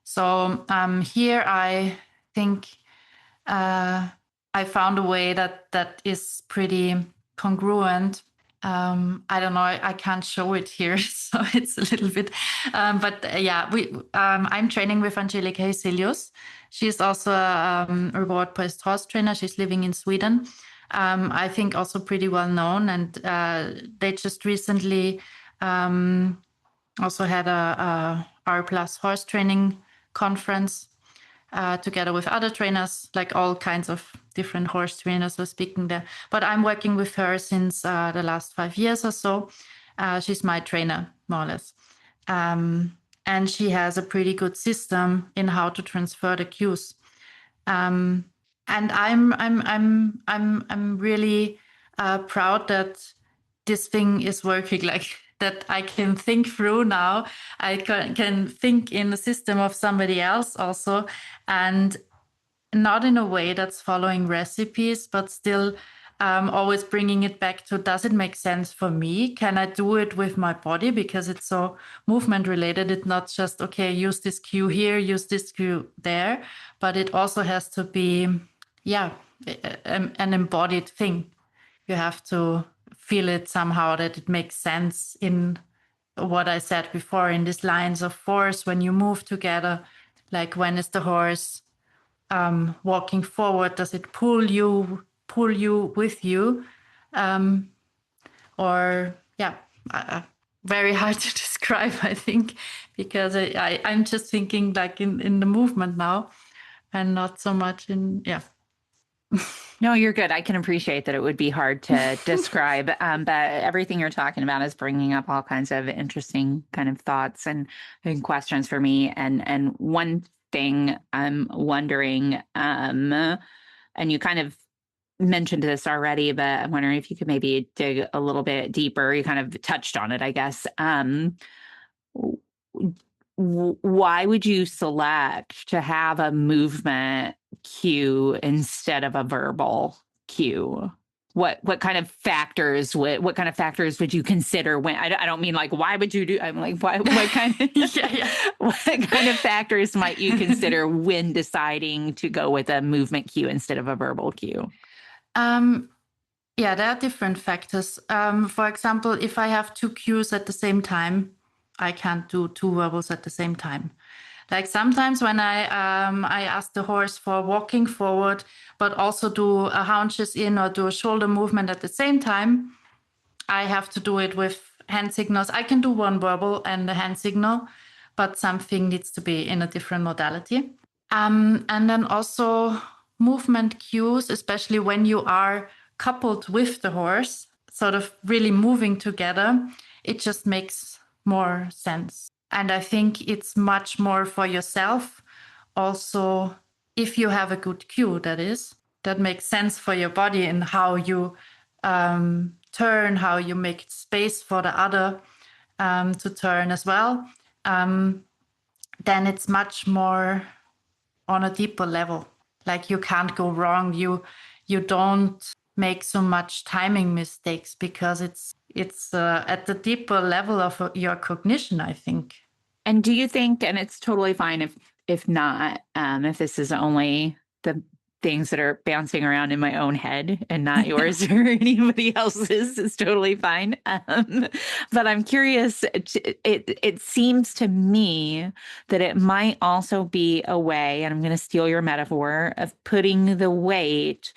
So here I think I found a way that is pretty congruent. I don't know, I can't show it here, so it's a little bit, I'm training with Angelica Heselius. She's also a reward-based horse trainer. She's living in Sweden. I think also pretty well known, and they just recently also had a R Plus horse training conference together with other trainers, like all kinds of different horse trainers were speaking there. But I'm working with her since the last 5 years or so. She's my trainer, more or less. And she has a pretty good system in how to transfer the cues. And I'm really proud that this thing is working, like that I can think through now. I can think in the system of somebody else also, and not in a way that's following recipes, but still always bringing it back to, does it make sense for me? Can I do it with my body? Because it's so movement related. It's not just, okay, use this cue here, use this cue there, but it also has to be, an embodied thing. You have to feel it somehow, that it makes sense in what I said before, in these lines of force when you move together. Like, when is the horse walking forward? Does it pull you with you? Very hard to describe, I think, because I'm just thinking like in the movement now, and not so much in, No, you're good. I can appreciate that it would be hard to describe, but everything you're talking about is bringing up all kinds of interesting kind of thoughts and questions for me. And one thing I'm wondering, and you kind of mentioned this already, but I'm wondering if you could maybe dig a little bit deeper. You kind of touched on it, I guess. Why would you select to have a movement cue instead of a verbal cue? What kind of factors would you consider when I don't mean like, why would you do, I'm like, what kind of what kind of factors might you consider when deciding to go with a movement cue instead of a verbal cue? There are different factors. For example, if I have two cues at the same time, I can't do two verbals at the same time. Like, sometimes when I ask the horse for walking forward, but also do a haunches in or do a shoulder movement at the same time, I have to do it with hand signals. I can do one verbal and a hand signal, but something needs to be in a different modality. And then also movement cues, especially when you are coupled with the horse, sort of really moving together, it just makes more sense. And I think it's much more for yourself. Also, if you have a good cue, that makes sense for your body and how you turn, how you make space for the other to turn as well, then it's much more on a deeper level. Like, you can't go wrong. You don't make so much timing mistakes because it's at the deeper level of your cognition, I think. And do you think, and it's totally fine if not, if this is only the things that are bouncing around in my own head and not yours or anybody else's, is totally fine. But I'm curious, it seems to me that it might also be a way, and I'm going to steal your metaphor, of putting the weight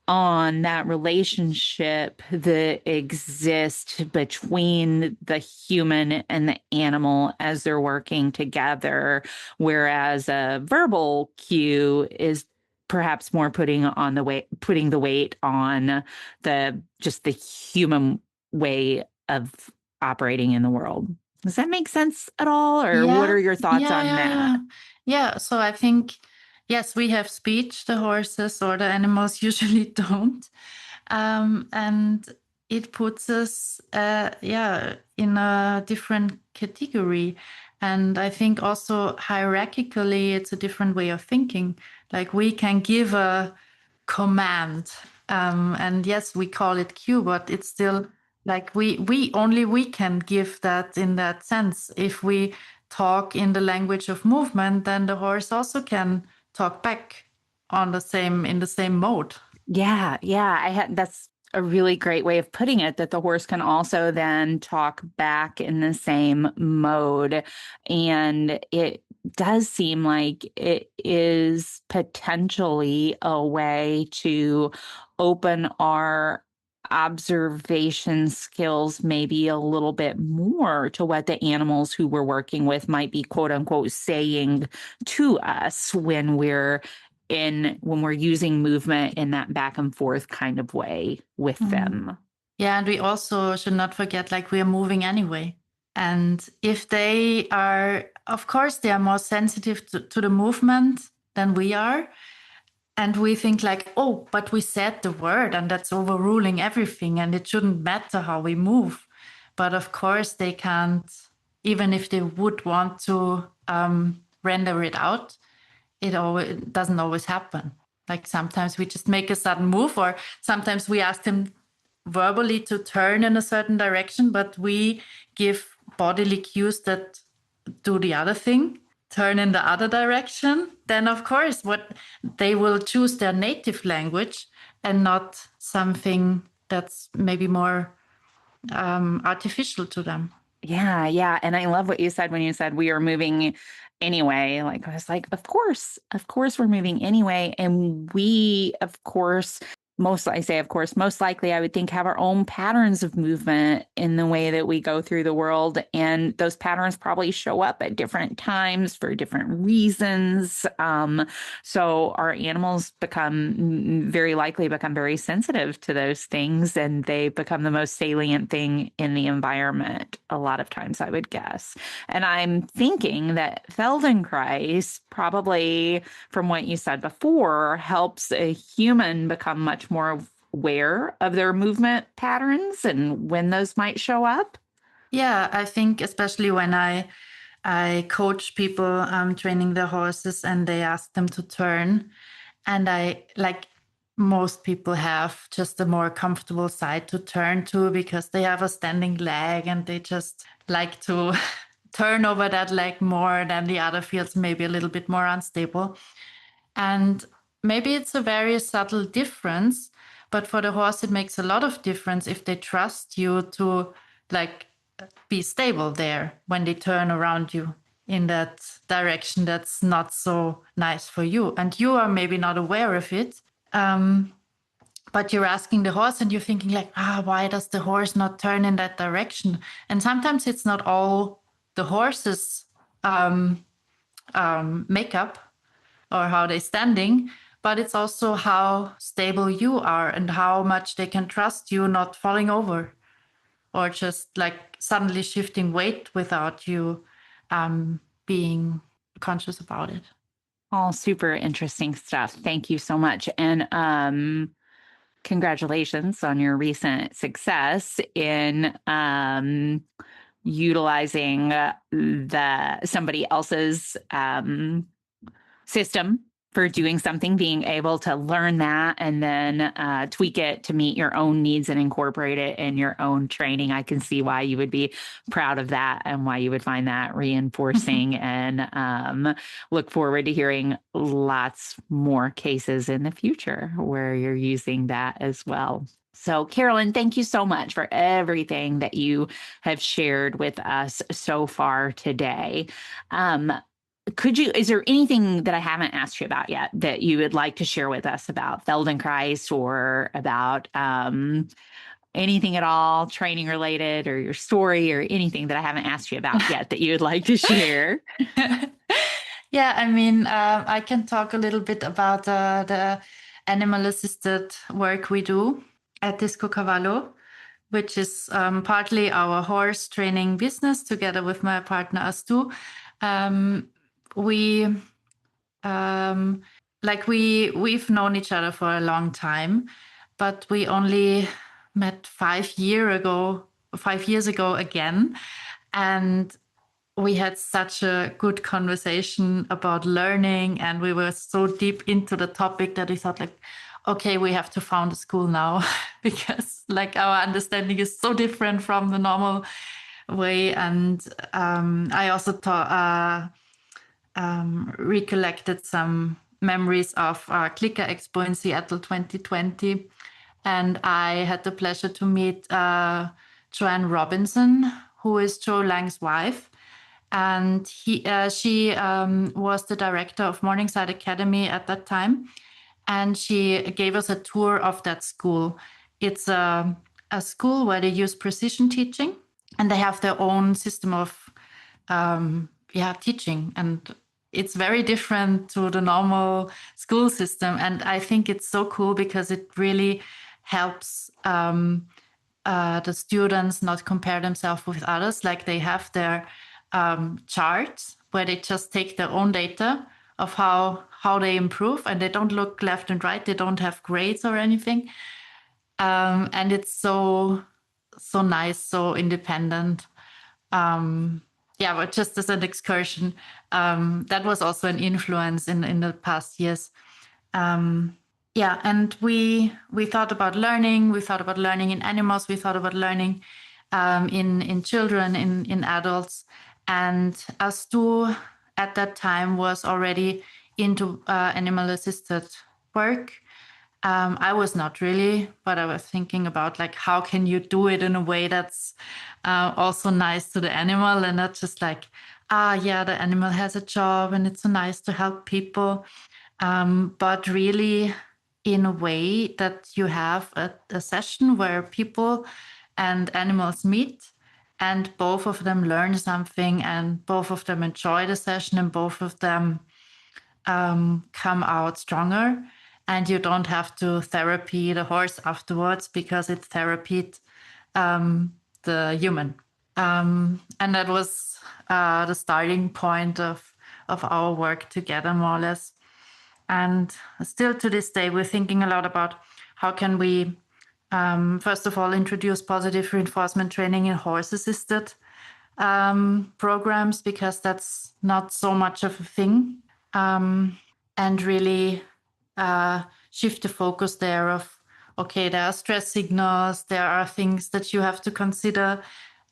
on that relationship that exists between the human and the animal as they're working together, whereas a verbal cue is perhaps more putting the weight on the human way of operating in the world. Does that make sense at all? Or what are your thoughts on that? Yeah. So I think, yes, we have speech, the horses or the animals usually don't. And it puts us, in a different category. And I think also hierarchically, it's a different way of thinking. Like, we can give a command. And yes, we call it cue, but it's still like we can give that in that sense. If we talk in the language of movement, then the horse also can talk back in the same mode. Yeah. That's a really great way of putting it, that the horse can also then talk back in the same mode. And it does seem like it is potentially a way to open our observation skills maybe a little bit more to what the animals who we're working with might be, quote unquote, saying to us when we're using movement in that back and forth kind of way with them. Yeah, and we also should not forget, like, we are moving anyway. And if they are, of course, they are more sensitive to the movement than we are. And we think like, oh, but we said the word and that's overruling everything and it shouldn't matter how we move. But of course, they can't, even if they would want to render it out, it doesn't always happen. Like sometimes we just make a sudden move, or sometimes we ask them verbally to turn in a certain direction, but we give bodily cues that do the other thing, turn in the other direction. Then of course what they will choose their native language and not something that's maybe more artificial to them. Yeah, yeah. And I love what you said when you said we are moving anyway. Like I was like, of course we're moving anyway. And we, of course, most likely I would think have our own patterns of movement in the way that we go through the world. And those patterns probably show up at different times for different reasons. So our animals very likely become very sensitive to those things, and they become the most salient thing in the environment a lot of times, I would guess. And I'm thinking that Feldenkrais probably, from what you said before, helps a human become much more aware of their movement patterns and when those might show up. Yeah, I think especially when I coach people training their horses and they ask them to turn, and I like most people have just a more comfortable side to turn to because they have a standing leg and they just like to turn over that leg more than the other feels maybe a little bit more unstable. And maybe it's a very subtle difference, but for the horse, it makes a lot of difference if they trust you to like be stable there when they turn around you in that direction that's not so nice for you. And you are maybe not aware of it. But you're asking the horse and you're thinking like, why does the horse not turn in that direction? And sometimes it's not all the horse's makeup or how they're standing, but it's also how stable you are and how much they can trust you not falling over or just like suddenly shifting weight without you being conscious about it. All super interesting stuff. Thank you so much. And congratulations on your recent success in utilizing the somebody else's system for doing something, being able to learn that and then tweak it to meet your own needs and incorporate it in your own training. I can see why you would be proud of that and why you would find that reinforcing and look forward to hearing lots more cases in the future where you're using that as well. So, Caroline, thank you so much for everything that you have shared with us so far today. Is there anything that I haven't asked you about yet that you would like to share with us about Feldenkrais or about anything at all training related or your story or anything that I haven't asked you about yet that you would like to share? Yeah, I mean, I can talk a little bit about the animal assisted work we do at Disco Cavallo, which is partly our horse training business together with my partner Astu. We've known each other for a long time, but we only met 5 years ago again, and we had such a good conversation about learning, and we were so deep into the topic that we thought like, okay, we have to found a school now because like our understanding is so different from the normal way. And I also recollected some memories of our Clicker Expo in Seattle 2020. And I had the pleasure to meet Joanne Robinson, who is Joe Lang's wife. And she was the director of Morningside Academy at that time. And she gave us a tour of that school. It's a school where they use precision teaching, and they have their own system of teaching. And it's very different to the normal school system. And I think it's so cool because it really helps the students not compare themselves with others. Like they have their charts where they just take their own data of how they improve, and they don't look left and right. They don't have grades or anything, and it's so nice, so independent. But just as an excursion, that was also an influence in the past years. And we thought about learning. We thought about learning in animals. We thought about learning in children, in adults. And Stu at that time was already into animal-assisted work. I was not really, but I was thinking about like, how can you do it in a way that's also nice to the animal, and not just like, the animal has a job and it's so nice to help people, but really in a way that you have a session where people and animals meet, and both of them learn something, and both of them enjoy the session, and both of them come out stronger. And you don't have to therapy the horse afterwards, because it therapied the human. And that was the starting point of our work together, more or less. And still to this day, we're thinking a lot about how can we, first of all, introduce positive reinforcement training in horse-assisted programs, because that's not so much of a thing. And really shift the focus there of, okay, there are stress signals, there are things that you have to consider.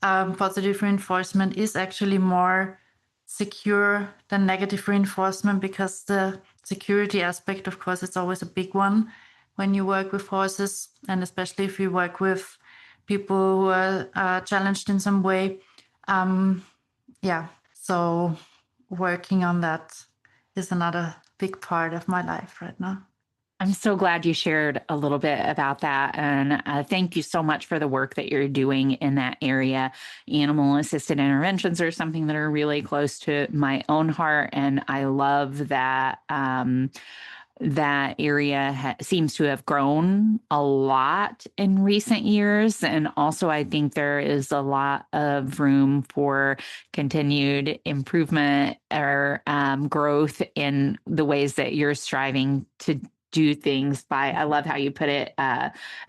Positive reinforcement is actually more secure than negative reinforcement, because the security aspect, of course, is always a big one when you work with horses, and especially if you work with people who are challenged in some way. So working on that is another big part of my life right now. I'm so glad you shared a little bit about that. And thank you so much for the work that you're doing in that area. Animal-assisted interventions are something that are really close to my own heart. And I love that that area seems to have grown a lot in recent years. And also, I think there is a lot of room for continued improvement or growth in the ways that you're striving to do things by, I love how you put it,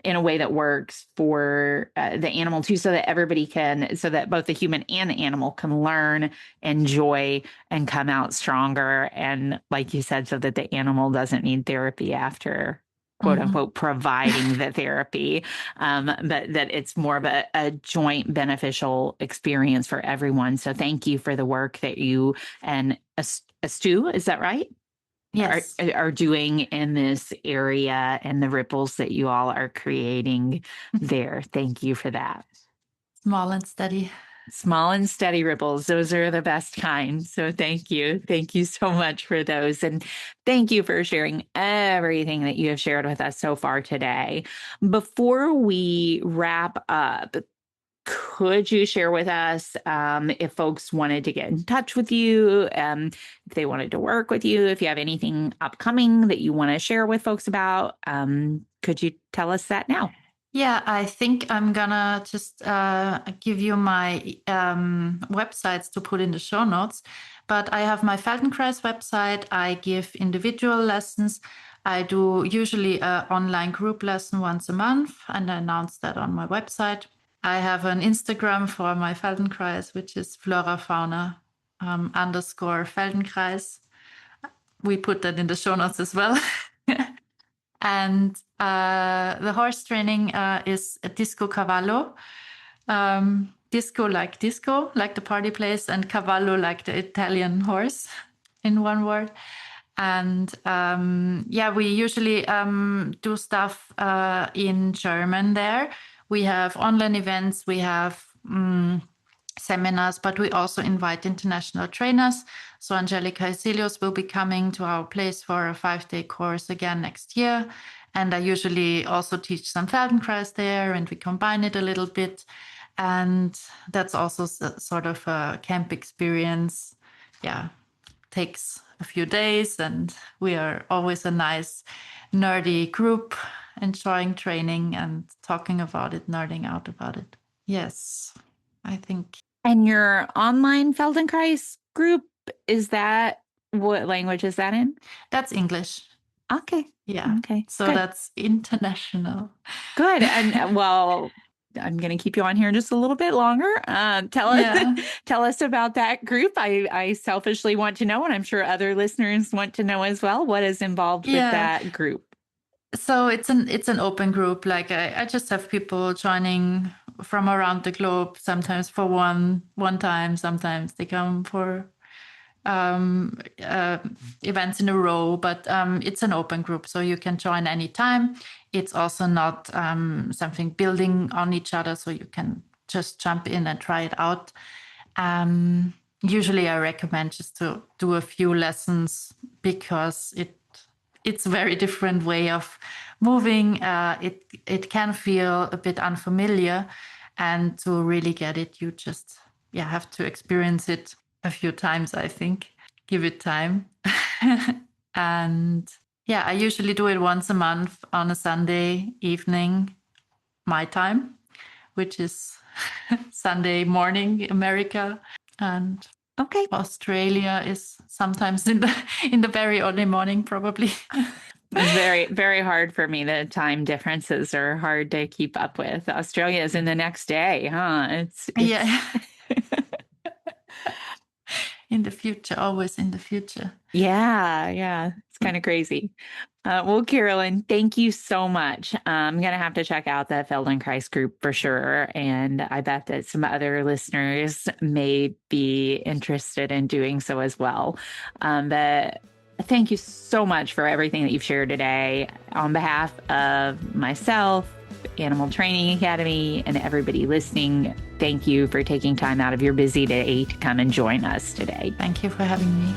in a way that works for the animal too, so that both the human and the animal can learn, enjoy, and come out stronger. And like you said, so that the animal doesn't need therapy after, quote unquote, providing the therapy, but that it's more of a joint beneficial experience for everyone. So thank you for the work that you and Stu, is that right? Yes. Are doing in this area, and the ripples that you all are creating there. Thank you for that. Small and steady. Small and steady ripples. Those are the best kind. So thank you. Thank you so much for those. And thank you for sharing everything that you have shared with us so far today. Before we wrap up, could you share with us if folks wanted to get in touch with you, if they wanted to work with you, if you have anything upcoming that you want to share with folks about, could you tell us that now? Yeah, I think I'm gonna just give you my websites to put in the show notes. But I have my Feldenkrais website. I give individual lessons. I do usually an online group lesson once a month, and I announce that on my website. I have an Instagram for my Feldenkrais, which is florafauna _ Feldenkrais. We put that in the show notes as well. And the horse training is Disco Cavallo. Disco, like the party place, and cavallo, like the Italian horse, in one word. And we usually do stuff in German there. We have online events, we have seminars, but we also invite international trainers. So Angelica Iselios will be coming to our place for a 5-day course again next year. And I usually also teach some Feldenkrais there, and we combine it a little bit. And that's also sort of a camp experience. Yeah, takes a few days, and we are always a nice nerdy group enjoying training and talking about it, nerding out about it. Yes, I think. And your online Feldenkrais group, what language is that in? That's English. Okay. Yeah. Okay. So good. That's international. Good. And well, I'm going to keep you on here just a little bit longer. Tell us about that group. I selfishly want to know, and I'm sure other listeners want to know as well, what is involved with that group. So it's an open group. Like I just have people joining from around the globe. Sometimes for one time. Sometimes they come for events in a row. But it's an open group, so you can join anytime. It's also not something building on each other, so you can just jump in and try it out. Usually, I recommend just to do a few lessons because it's a very different way of moving. It can feel a bit unfamiliar, and to really get it, you just have to experience it a few times, I think. Give it time. And I usually do it once a month on a Sunday evening, my time, which is Sunday morning, America. And Australia is sometimes in the very early morning, probably. Very, very hard for me. The time differences are hard to keep up with. Australia is in the next day, huh? It's in the future, always in the future. Yeah. It's kind of crazy. Well, Caroline, thank you so much. I'm going to have to check out the Feldenkrais group for sure. And I bet that some other listeners may be interested in doing so as well. But thank you so much for everything that you've shared today. On behalf of myself, Animal Training Academy, and everybody listening, thank you for taking time out of your busy day to come and join us today. Thank you for having me.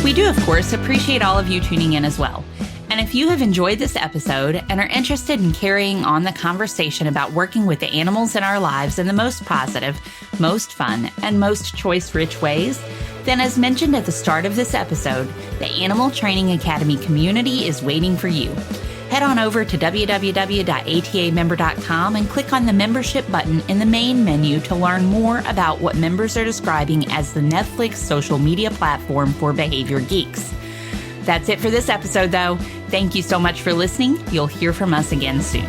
We do, of course, appreciate all of you tuning in as well. And if you have enjoyed this episode and are interested in carrying on the conversation about working with the animals in our lives in the most positive, most fun, and most choice-rich ways, then as mentioned at the start of this episode, the Animal Training Academy community is waiting for you. Head on over to www.atamember.com and click on the membership button in the main menu to learn more about what members are describing as the Netflix social media platform for behavior geeks. That's it for this episode, though. Thank you so much for listening. You'll hear from us again soon.